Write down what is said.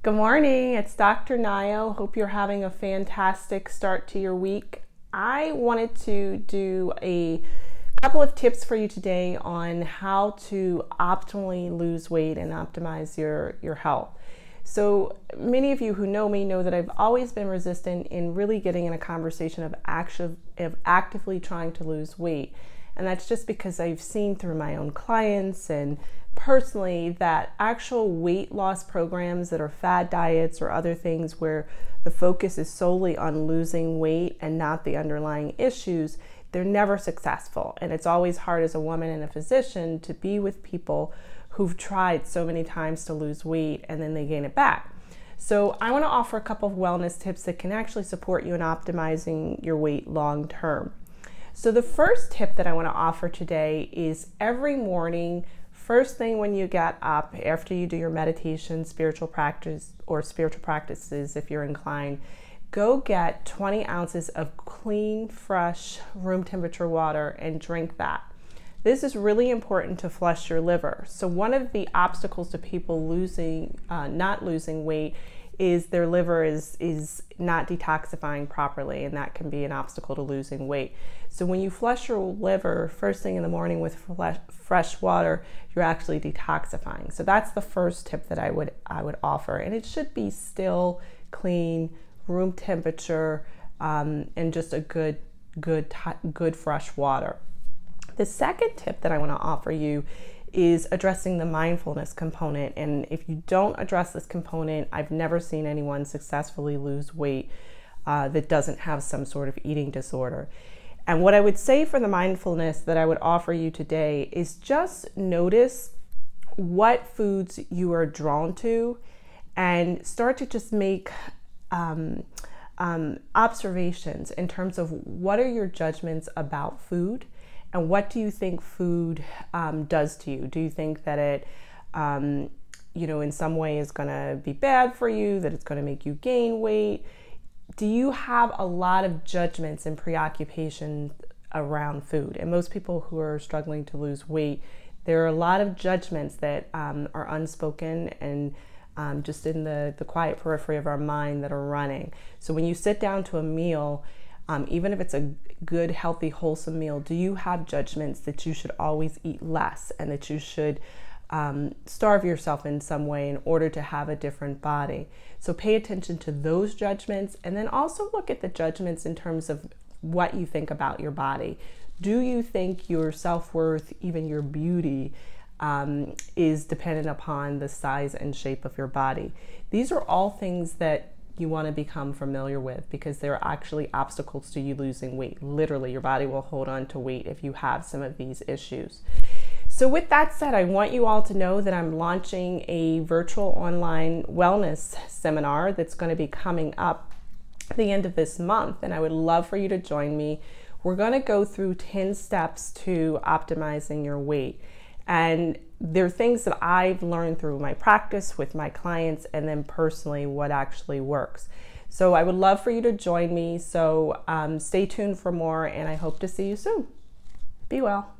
Good morning, it's Dr. Nayo. Hope you're having a fantastic start to your week. I wanted to do a couple of tips for you today on how to optimally lose weight and optimize your health. So many of you who know me know that I've always been resistant in really getting in a conversation of actively trying to lose weight. And that's just because I've seen through my own clients and personally that actual weight loss programs that are fad diets or other things where the focus is solely on losing weight and not the underlying issues, they're never successful. And it's always hard as a woman and a physician to be with people who've tried so many times to lose weight and then they gain it back. So I want to offer a couple of wellness tips that can actually support you in optimizing your weight long term. So the first tip that I want to offer today is every morning, first thing when you get up, after you do your meditation, spiritual practice, or spiritual practices if you're inclined, go get 20 ounces of clean, fresh, room temperature water and drink that. This is really important to flush your liver. So one of the obstacles to people not losing weight is their liver is not detoxifying properly, and that can be an obstacle to losing weight. So when you flush your liver first thing in the morning with fresh water, you're actually detoxifying. So that's the first tip that I would offer, and it should be still, clean, room temperature, and just a good fresh water. The second tip that I want to offer you is addressing the mindfulness component. And if you don't address this component, I've never seen anyone successfully lose weight that doesn't have some sort of eating disorder. And what I would say for the mindfulness that I would offer you today is just notice what foods you are drawn to and start to just make observations in terms of what are your judgments about food. And what do you think food does to you? Do you think that it, in some way is going to be bad for you, that it's going to make you gain weight? Do you have a lot of judgments and preoccupation around food? And most people who are struggling to lose weight, there are a lot of judgments that are unspoken and just in the quiet periphery of our mind that are running. So when you sit down to a meal, even if it's a good, healthy, wholesome meal, do you have judgments that you should always eat less and that you should starve yourself in some way in order to have a different body? So pay attention to those judgments, and then also look at the judgments in terms of what you think about your body. Do you think your self-worth, even your beauty, is dependent upon the size and shape of your body? These are all things that you want to become familiar with, because there are actually obstacles to you losing weight. Literally, your body will hold on to weight if you have some of these issues. So with that said, I want you all to know that I'm launching a virtual online wellness seminar that's going to be coming up at the end of this month, and I would love for you to join me. We're going to go through 10 steps to optimizing your weight. And there are things that I've learned through my practice with my clients and then personally what actually works. So I would love for you to join me. So stay tuned for more, and I hope to see you soon. Be well.